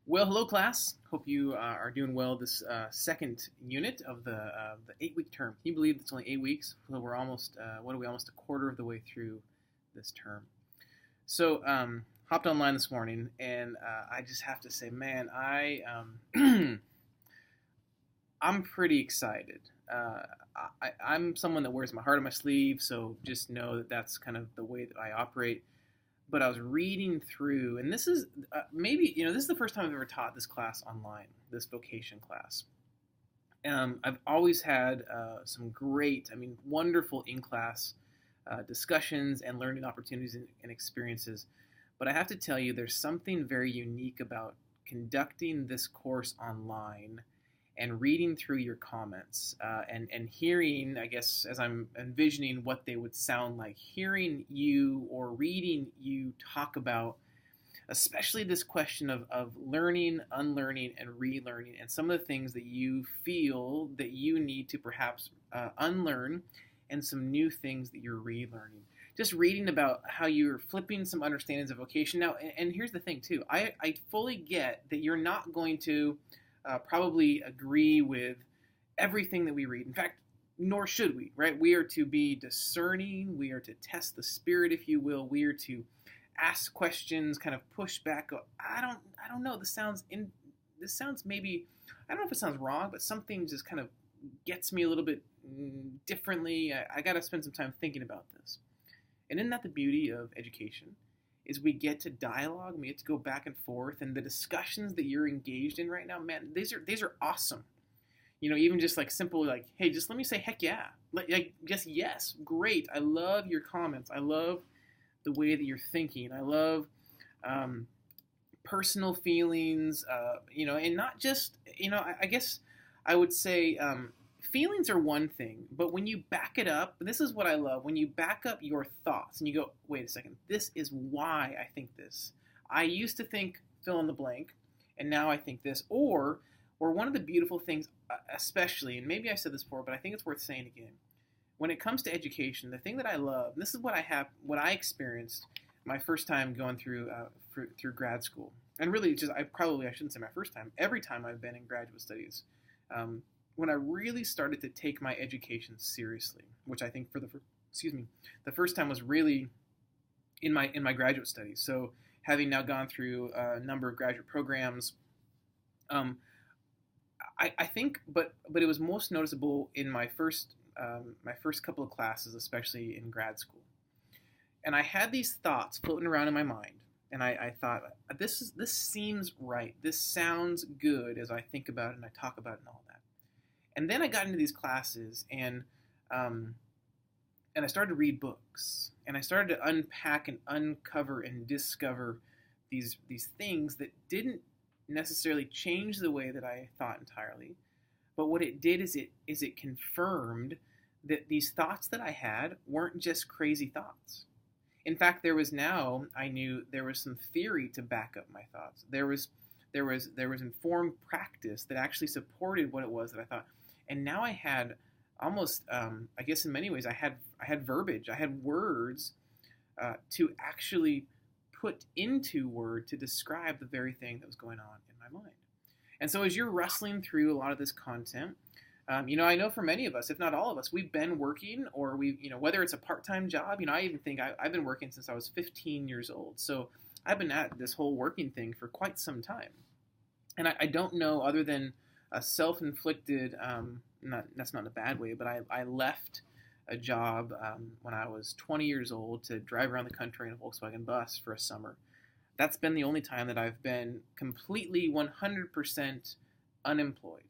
Well, hello, class. Hope you are doing well this second unit of the 8-week term. Can you believe it's only 8 weeks? So we're almost, what are we, almost a quarter of the way through this term. So, hopped online this morning, and I just have to say, man, I'm pretty excited. I'm someone that wears my heart on my sleeve, so just know that that's kind of the way that I operate. But I was reading through, and this is maybe this is the first time I've ever taught this class online, this vocation class. I've always had some great, wonderful in-class discussions and learning opportunities and experiences. But I have to tell you, there's something very unique about conducting this course online and reading through your comments and hearing, I guess, as I'm envisioning what they would sound like, hearing you or reading you talk about, especially this question of learning, unlearning, and relearning, and some of the things that you feel that you need to perhaps unlearn, and some new things that you're relearning. Just reading about how you're flipping some understandings of vocation. Now, and here's the thing, too. I fully get that you're not going to probably agree with everything that we read. In fact, nor should we, right? We are to be discerning. We are to test the spirit, if you will. We are to ask questions, kind of push back. I don't know. This sounds maybe, I don't know if it sounds wrong, but something just kind of gets me a little bit differently. I got to spend some time thinking about this. And isn't that the beauty of education? Is we get to dialogue, we get to go back and forth, and the discussions that you're engaged in right now, man, these are awesome. Even just like simple, like, hey, just let me say heck yeah, like just yes, great. I love your comments. I love the way that you're thinking. I love personal feelings, and not just, I guess I would say feelings are one thing, but when you back it up, this is what I love, when you back up your thoughts and you go, wait a second, this is why I think this. I used to think fill in the blank, and now I think this. Or one of the beautiful things, especially, and maybe I said this before, but I think it's worth saying again, when it comes to education, the thing that I love, and this is what I experienced my first time going through grad school, and really just, I shouldn't say my first time, every time I've been in graduate studies, when I really started to take my education seriously, which I think the first time was really in my graduate studies. So having now gone through a number of graduate programs, I think, but it was most noticeable in my first couple of classes, especially in grad school. And I had these thoughts floating around in my mind, and I thought, this seems right. This sounds good as I think about it and I talk about it and all that. And then I got into these classes, and I started to read books, and I started to unpack and uncover and discover these things that didn't necessarily change the way that I thought entirely, but what it did is it confirmed that these thoughts that I had weren't just crazy thoughts. In fact, I knew there was some theory to back up my thoughts. There was informed practice that actually supported what it was that I thought. And now I had almost, I guess in many ways, I had verbiage, I had words to actually put into word to describe the very thing that was going on in my mind. And so as you're wrestling through a lot of this content, I know for many of us, if not all of us, we've been working, or whether it's a part-time job, I even think I've been working since I was 15 years old. So I've been at this whole working thing for quite some time. And I don't know, other than a self-inflicted, that's not in a bad way, but I left a job when I was 20 years old to drive around the country in a Volkswagen bus for a summer. That's been the only time that I've been completely 100% unemployed.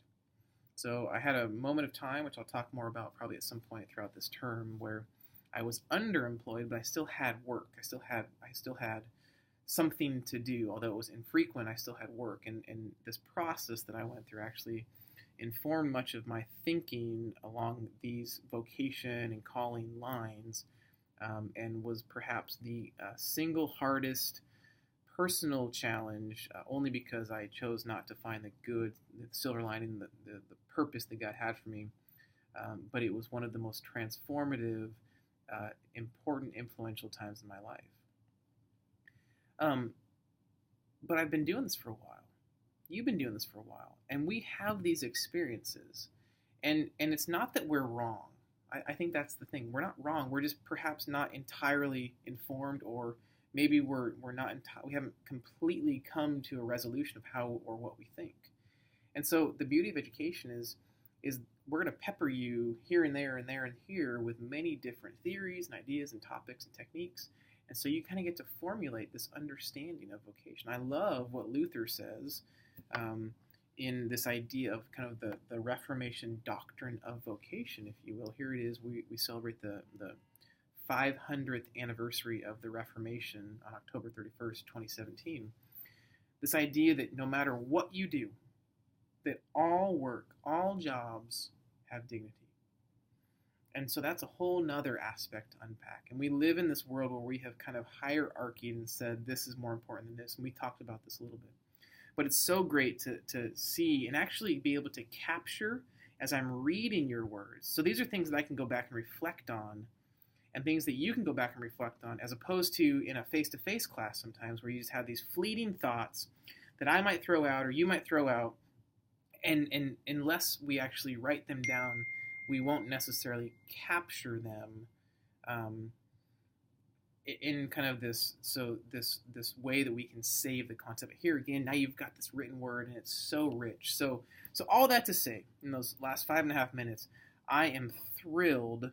So I had a moment of time, which I'll talk more about probably at some point throughout this term, where I was underemployed, but I still had work. I still had something to do, although it was infrequent. I still had work, and this process that I went through actually informed much of my thinking along these vocation and calling lines, and was perhaps the single hardest personal challenge, only because I chose not to find the silver lining, the purpose that God had for me. But it was one of the most transformative, important, influential times in my life. But I've been doing this for a while. you've been doing this for a while, and we have these experiences, and it's not that we're wrong. I think that's the thing. We're not wrong. We're just perhaps not entirely informed, or maybe we haven't completely come to a resolution of how or what we think. And so the beauty of education is we're going to pepper you here and there and there and here with many different theories and ideas and topics and techniques. And so you kind of get to formulate this understanding of vocation. I love what Luther says in this idea of kind of the Reformation doctrine of vocation, if you will. Here it is. We celebrate the 500th anniversary of the Reformation on October 31st, 2017. This idea that no matter what you do, that all work, all jobs have dignity. And so that's a whole nother aspect to unpack. And we live in this world where we have kind of hierarchied and said this is more important than this. And we talked about this a little bit. But it's so great to see and actually be able to capture as I'm reading your words. So these are things that I can go back and reflect on, and things that you can go back and reflect on, as opposed to in a face-to-face class sometimes where you just have these fleeting thoughts that I might throw out or you might throw out. And unless we actually write them down, we won't necessarily capture them in kind of this way that we can save the concept. But here again, now you've got this written word, and it's so rich. So all that to say, in those last 5.5 minutes, I am thrilled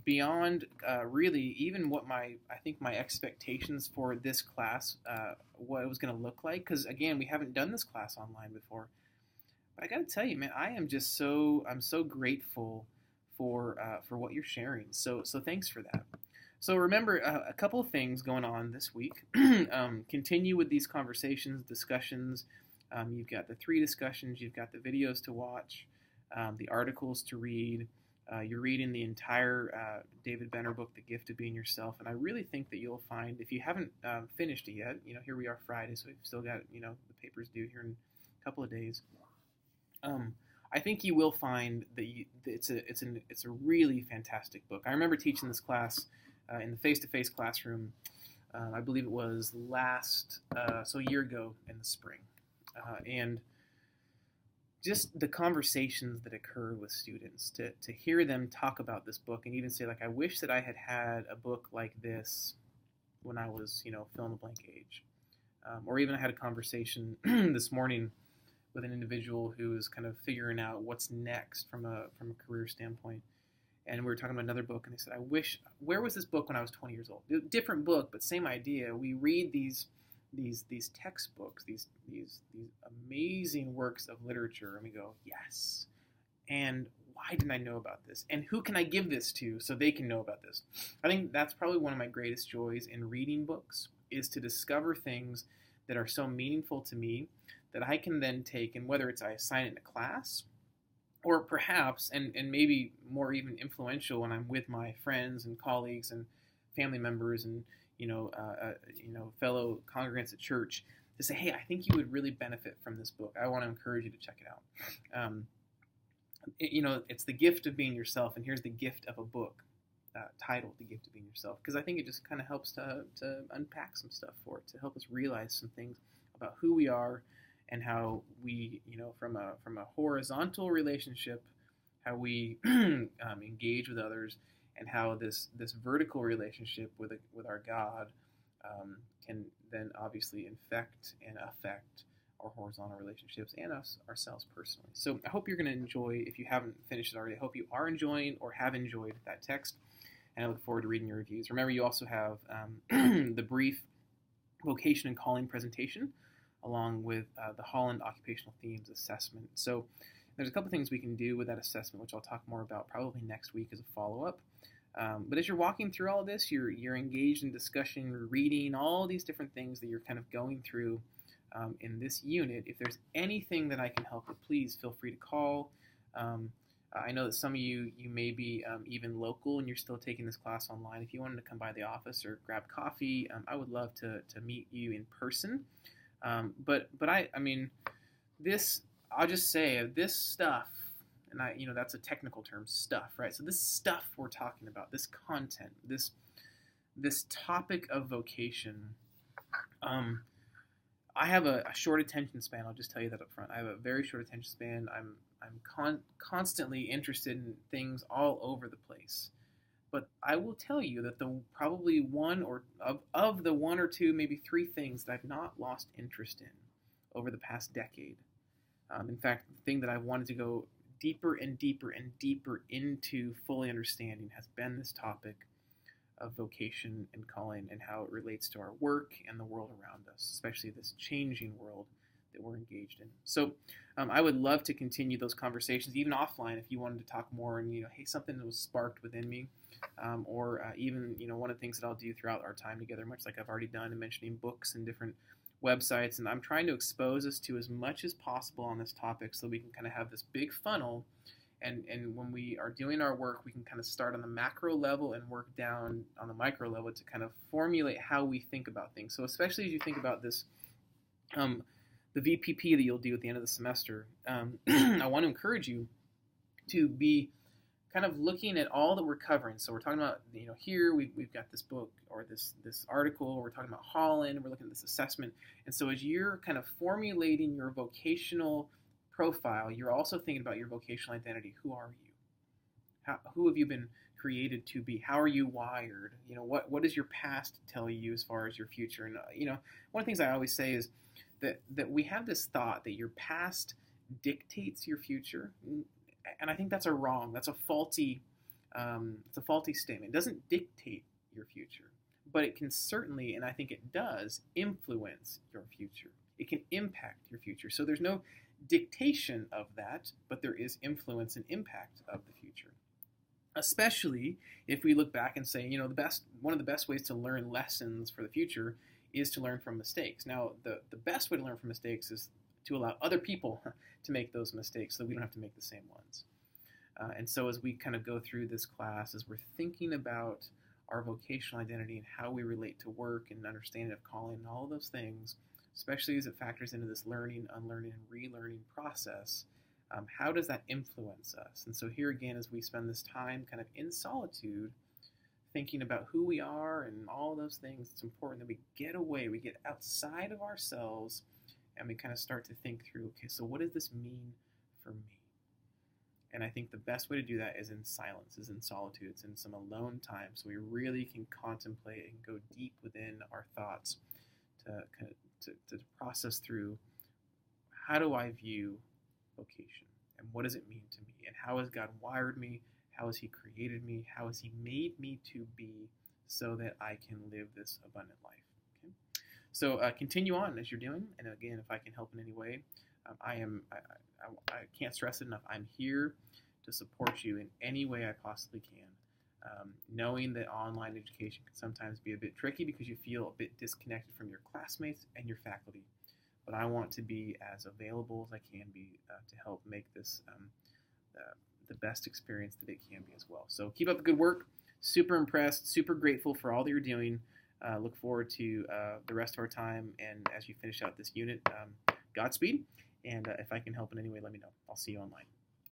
beyond really even what I think my expectations for this class, what it was going to look like. Because again, we haven't done this class online before. But I got to tell you, man, I'm so grateful for what you're sharing. So thanks for that. So remember a couple of things going on this week. Continue with these conversations, discussions. You've got the 3 discussions. You've got the videos to watch, the articles to read. You're reading the entire David Benner book, The Gift of Being Yourself. And I really think that you'll find, if you haven't finished it yet, here we are Friday, so we've still got, the papers due here in a couple of days. I think you will find that it's a really fantastic book. I remember teaching this class in the face-to-face classroom. I believe it was a year ago in the spring, and just the conversations that occurred with students to hear them talk about this book, and even say, like, I wish that I had had a book like this when I was fill in the blank age, or even I had a conversation this morning with an individual who is kind of figuring out what's next from a career standpoint. And we were talking about another book, and they said, where was this book when I was 20 years old? Different book, but same idea. We read these textbooks, these amazing works of literature, and we go, yes. And why didn't I know about this? And who can I give this to so they can know about this? I think that's probably one of my greatest joys in reading books, is to discover things that are so meaningful to me that I can then take, and whether it's I assign it in a class, or perhaps, and maybe more even influential when I'm with my friends and colleagues and family members and fellow congregants at church, to say, hey, I think you would really benefit from this book. I want to encourage you to check it out. It's The Gift of Being Yourself, and here's the gift of a book titled The Gift of Being Yourself, because I think it just kind of helps to unpack some stuff for it, to help us realize some things about who we are, and how we, from a horizontal relationship, how we engage with others, and how this vertical relationship with our God can then obviously infect and affect our horizontal relationships and ourselves personally. So I hope you're going to enjoy, if you haven't finished it already, I hope you are enjoying or have enjoyed that text, and I look forward to reading your reviews. Remember, you also have the brief vocation and calling presentation, along with the Holland Occupational Themes Assessment. So there's a couple things we can do with that assessment, which I'll talk more about probably next week as a follow-up. But as you're walking through all of this, you're engaged in discussion, reading, all these different things that you're kind of going through in this unit. If there's anything that I can help with, please feel free to call. I know that some of you may be even local and you're still taking this class online. If you wanted to come by the office or grab coffee, I would love to meet you in person. But I mean, I'll just say this stuff, and that's a technical term, stuff, right? So this stuff we're talking about, this content, this topic of vocation, I have a short attention span. I'll just tell you that up front. I have a very short attention span. I'm constantly interested in things all over the place. But I will tell you that the probably one or of the one or two, maybe three things that I've not lost interest in over the past decade. In fact, the thing that I've wanted to go deeper and deeper and deeper into fully understanding has been this topic of vocation and calling and how it relates to our work and the world around us, especially this changing world that we're engaged in. So I would love to continue those conversations, even offline, if you wanted to talk more and, hey, something that was sparked within me, or even, one of the things that I'll do throughout our time together, much like I've already done in mentioning books and different websites, and I'm trying to expose us to as much as possible on this topic so we can kind of have this big funnel. And when we are doing our work, we can kind of start on the macro level and work down on the micro level to kind of formulate how we think about things. So especially as you think about this, the VPP that you'll do at the end of the semester, I want to encourage you to be kind of looking at all that we're covering. So we're talking about, here we've got this book or this article. We're talking about Holland. We're looking at this assessment. And so as you're kind of formulating your vocational profile, you're also thinking about your vocational identity. Who are you? Who have you been created to be? How are you wired? What does your past tell you as far as your future? And one of the things I always say is that we have this thought that your past dictates your future, and I think that's a faulty statement. It doesn't dictate your future, but it can certainly, and I think it does, influence your future. It can impact your future. So there's no dictation of that, but there is influence and impact of the future. Especially if we look back and say, one of the best ways to learn lessons for the future is to learn from mistakes. Now, the best way to learn from mistakes is to allow other people to make those mistakes so that we don't have to make the same ones. And so as we kind of go through this class, as we're thinking about our vocational identity and how we relate to work and understanding of calling and all of those things, especially as it factors into this learning, unlearning, and relearning process, how does that influence us? And so here again, as we spend this time kind of in solitude, thinking about who we are and all of those things, it's important that we get away, we get outside of ourselves, and we kind of start to think through, okay, so what does this mean for me? And I think the best way to do that is in silence, is in solitude. It's in some alone time, so we really can contemplate and go deep within our thoughts to process through, how do I view vocation, and what does it mean to me, and how has God wired me, how has He created me, how has He made me to be so that I can live this abundant life. Okay? So continue on as you're doing, and again, if I can help in any way, I can't stress it enough. I'm here to support you in any way I possibly can. Knowing that online education can sometimes be a bit tricky because you feel a bit disconnected from your classmates and your faculty. But I want to be as available as I can be to help make this the best experience that it can be as well. So keep up the good work. Super impressed, super grateful for all that you're doing. Look forward to the rest of our time, and as you finish out this unit, Godspeed. And if I can help in any way, let me know. I'll see you online.